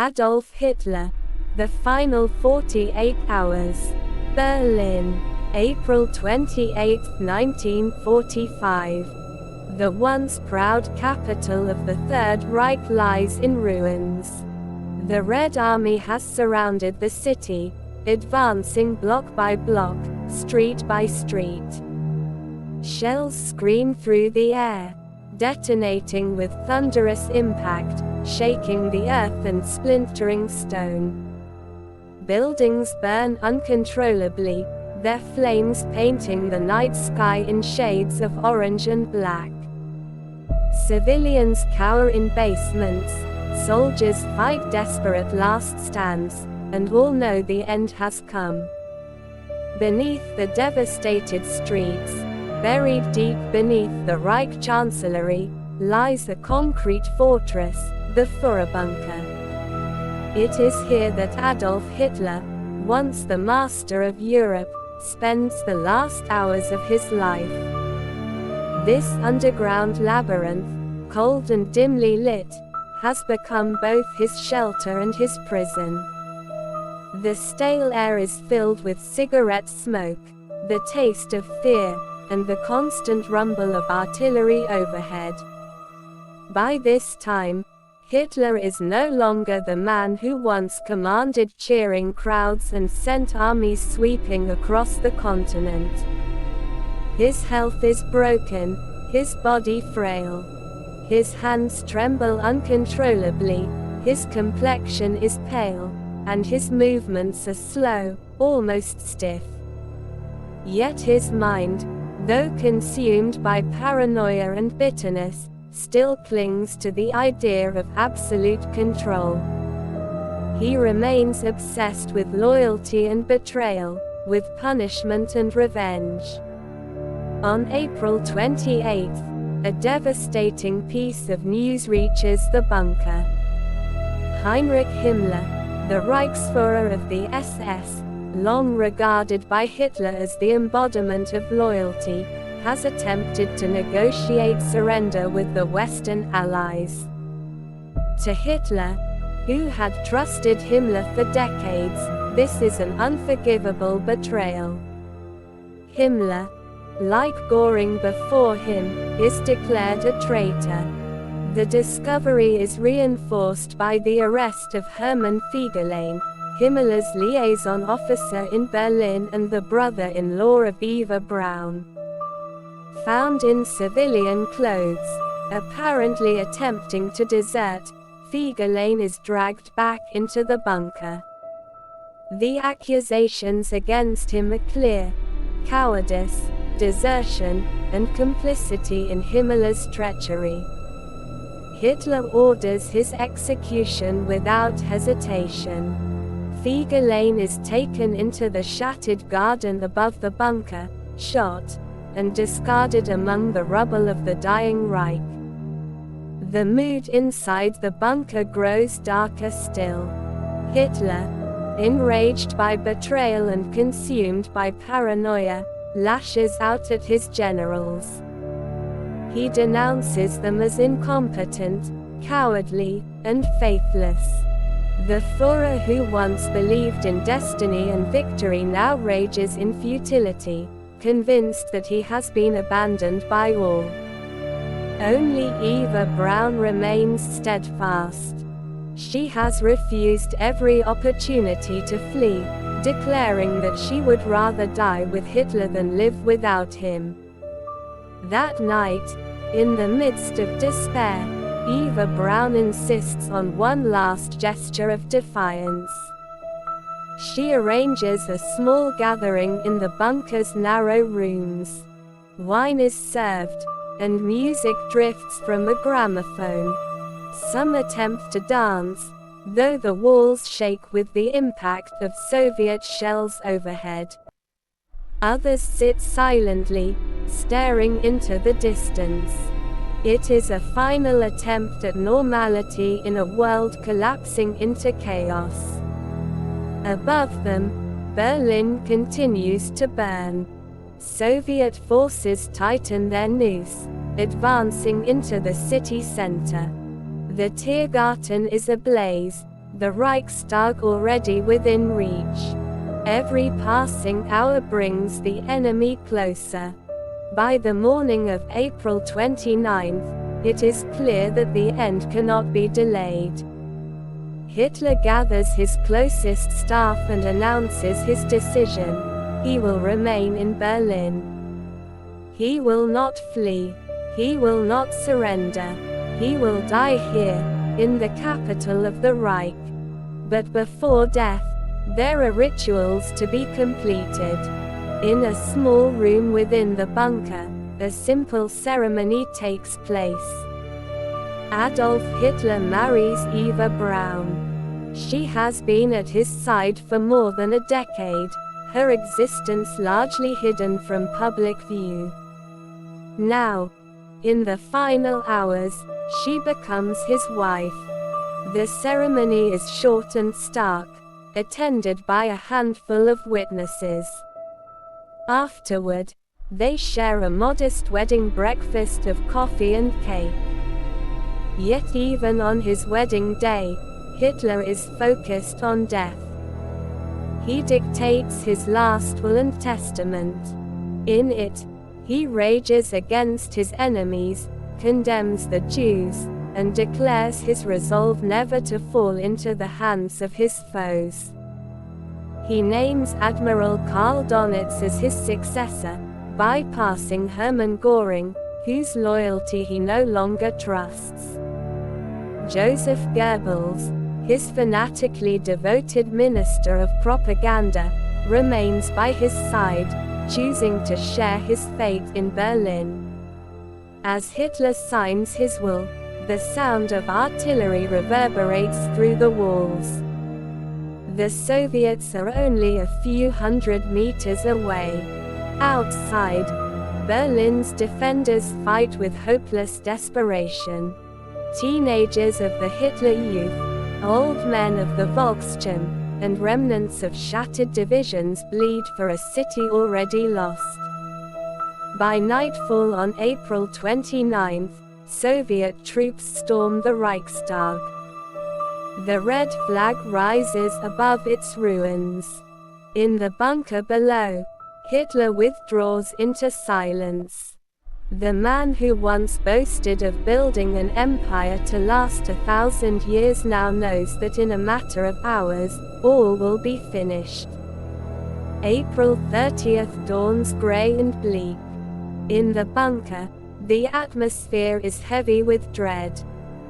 Adolf Hitler. The final 48 hours. Berlin, April 28, 1945. The once proud capital of the Third Reich lies in ruins. The Red Army has surrounded the city, advancing block by block, street by street. Shells scream through the air, detonating with thunderous impact, shaking the earth and splintering stone. Buildings burn uncontrollably, their flames painting the night sky in shades of orange and black. Civilians cower in basements, soldiers fight desperate last stands, and all know the end has come. Beneath the devastated streets, buried deep beneath the Reich Chancellery, lies a concrete fortress, the Führerbunker. It is here that Adolf Hitler, once the master of Europe, spends the last hours of his life. This underground labyrinth, cold and dimly lit, has become both his shelter and his prison. The stale air is filled with cigarette smoke, the taste of fear, and the constant rumble of artillery overhead. By this time, Hitler is no longer the man who once commanded cheering crowds and sent armies sweeping across the continent. His health is broken, his body frail. His hands tremble uncontrollably, his complexion is pale, and his movements are slow, almost stiff. Yet his mind, though consumed by paranoia and bitterness, still clings to the idea of absolute control. He remains obsessed with loyalty and betrayal, with punishment and revenge. On April 28, a devastating piece of news reaches the bunker. Heinrich Himmler, the Reichsführer of the SS, long regarded by Hitler as the embodiment of loyalty, has attempted to negotiate surrender with the Western Allies. To Hitler, who had trusted Himmler for decades, this is an unforgivable betrayal. Himmler, like Göring before him, is declared a traitor. The discovery is reinforced by the arrest of Hermann Fegelein, Himmler's liaison officer in Berlin and the brother-in-law of Eva Braun. Found in civilian clothes, apparently attempting to desert, Fegelein is dragged back into the bunker. The accusations against him are clear: cowardice, desertion, and complicity in Himmler's treachery. Hitler orders his execution without hesitation. Fegelein is taken into the shattered garden above the bunker, shot, and discarded among the rubble of the dying Reich. The mood inside the bunker grows darker still. Hitler, enraged by betrayal and consumed by paranoia, lashes out at his generals. He denounces them as incompetent, cowardly, and faithless. The Führer who once believed in destiny and victory now rages in futility, convinced that he has been abandoned by all. Only Eva Braun remains steadfast. She has refused every opportunity to flee, declaring that she would rather die with Hitler than live without him. That night, in the midst of despair, Eva Braun insists on one last gesture of defiance. She arranges a small gathering in the bunker's narrow rooms. Wine is served, and music drifts from a gramophone. Some attempt to dance, though the walls shake with the impact of Soviet shells overhead. Others sit silently, staring into the distance. It is a final attempt at normality in a world collapsing into chaos. Above them, Berlin continues to burn. Soviet forces tighten their noose, advancing into the city center. The Tiergarten is ablaze, the Reichstag already within reach. Every passing hour brings the enemy closer. By the morning of April 29, it is clear that the end cannot be delayed. Hitler gathers his closest staff and announces his decision. He will remain in Berlin. He will not flee. He will not surrender. He will die here, in the capital of the Reich. But before death, there are rituals to be completed. In a small room within the bunker, a simple ceremony takes place. Adolf Hitler marries Eva Braun. She has been at his side for more than a decade, her existence largely hidden from public view. Now, in the final hours, she becomes his wife. The ceremony is short and stark, attended by a handful of witnesses. Afterward, they share a modest wedding breakfast of coffee and cake. Yet even on his wedding day, Hitler is focused on death. He dictates his last will and testament. In it, he rages against his enemies, condemns the Jews, and declares his resolve never to fall into the hands of his foes. He names Admiral Karl Donitz as his successor, bypassing Hermann Göring, whose loyalty he no longer trusts. Joseph Goebbels, his fanatically devoted minister of propaganda, remains by his side, choosing to share his fate in Berlin. As Hitler signs his will, the sound of artillery reverberates through the walls. The Soviets are only a few hundred meters away. Outside, Berlin's defenders fight with hopeless desperation. Teenagers of the Hitler Youth, old men of the Volksturm, and remnants of shattered divisions bleed for a city already lost. By nightfall on April 29, Soviet troops storm the Reichstag. The red flag rises above its ruins. In the bunker below, Hitler withdraws into silence. The man who once boasted of building an empire to last 1,000 years now knows that in a matter of hours, all will be finished. April 30th dawns grey and bleak. In the bunker, the atmosphere is heavy with dread.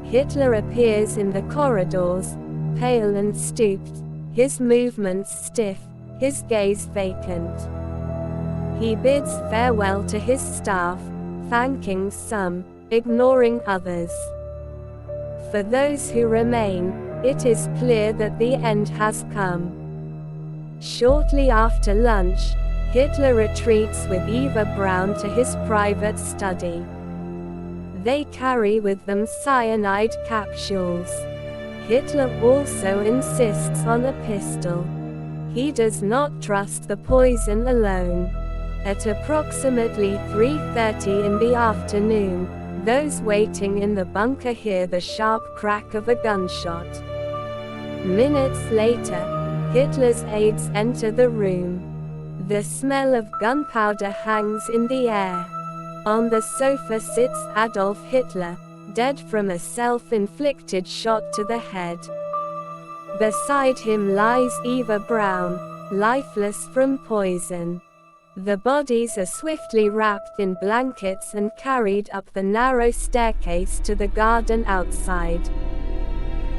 Hitler appears in the corridors, pale and stooped, his movements stiff, his gaze vacant. He bids farewell to his staff, thanking some, ignoring others. For those who remain, it is clear that the end has come. Shortly after lunch, Hitler retreats with Eva Braun to his private study. They carry with them cyanide capsules. Hitler also insists on a pistol. He does not trust the poison alone. At approximately 3:30 in the afternoon, those waiting in the bunker hear the sharp crack of a gunshot. Minutes later, Hitler's aides enter the room. The smell of gunpowder hangs in the air. On the sofa sits Adolf Hitler, dead from a self-inflicted shot to the head. Beside him lies Eva Braun, lifeless from poison. The bodies are swiftly wrapped in blankets and carried up the narrow staircase to the garden outside.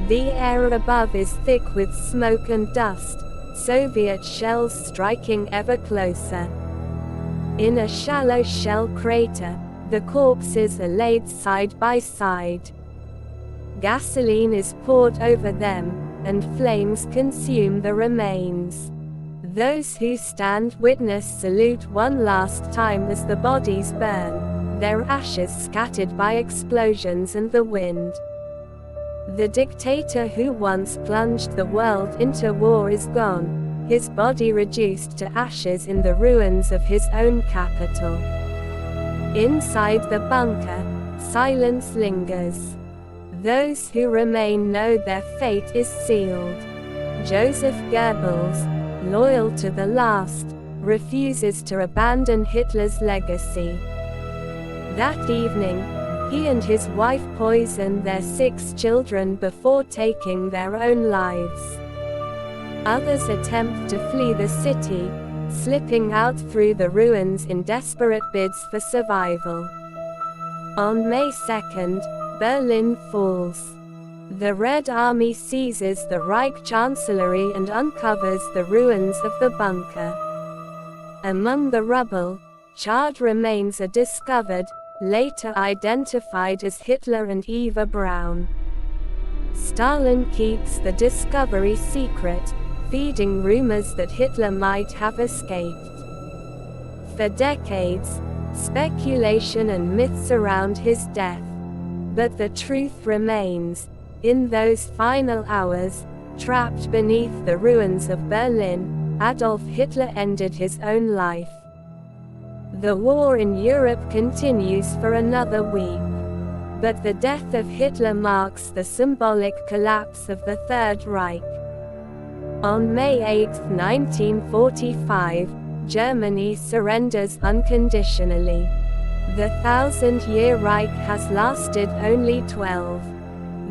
The air above is thick with smoke and dust, Soviet shells striking ever closer. In a shallow shell crater, the corpses are laid side by side. Gasoline is poured over them, and flames consume the remains. Those who stand witness salute one last time as the bodies burn, their ashes scattered by explosions and the wind. The dictator who once plunged the world into war is gone, his body reduced to ashes in the ruins of his own capital. Inside the bunker, silence lingers. Those who remain know their fate is sealed. Joseph Goebbels, loyal to the last, refuses to abandon Hitler's legacy. That evening, he and his wife poison their 6 children before taking their own lives. Others attempt to flee the city, slipping out through the ruins in desperate bids for survival. On May 2nd, Berlin falls. The Red Army seizes the Reich Chancellery and uncovers the ruins of the bunker. Among the rubble, charred remains are discovered, later identified as Hitler and Eva Braun. Stalin keeps the discovery secret, feeding rumors that Hitler might have escaped. For decades, speculation and myths surround his death. But the truth remains, in those final hours, trapped beneath the ruins of Berlin, Adolf Hitler ended his own life. The war in Europe continues for another week. But the death of Hitler marks the symbolic collapse of the Third Reich. On May 8, 1945, Germany surrenders unconditionally. The 1,000-year Reich has lasted only 12.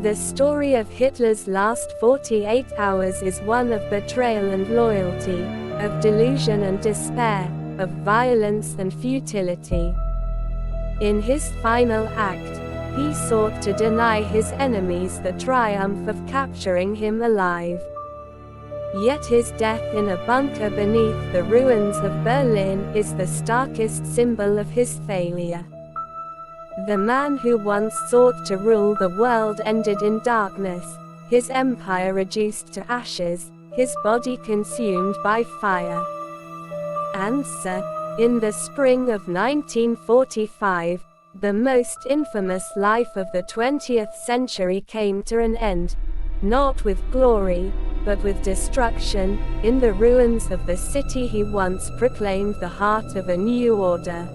The story of Hitler's last 48 hours is one of betrayal and loyalty, of delusion and despair, of violence and futility. In his final act, he sought to deny his enemies the triumph of capturing him alive. Yet his death in a bunker beneath the ruins of Berlin is the starkest symbol of his failure. The man who once sought to rule the world ended in darkness, his empire reduced to ashes, his body consumed by fire. Answer: in the spring of 1945, the most infamous life of the 20th century came to an end, not with glory, but with destruction, in the ruins of the city he once proclaimed the heart of a new order.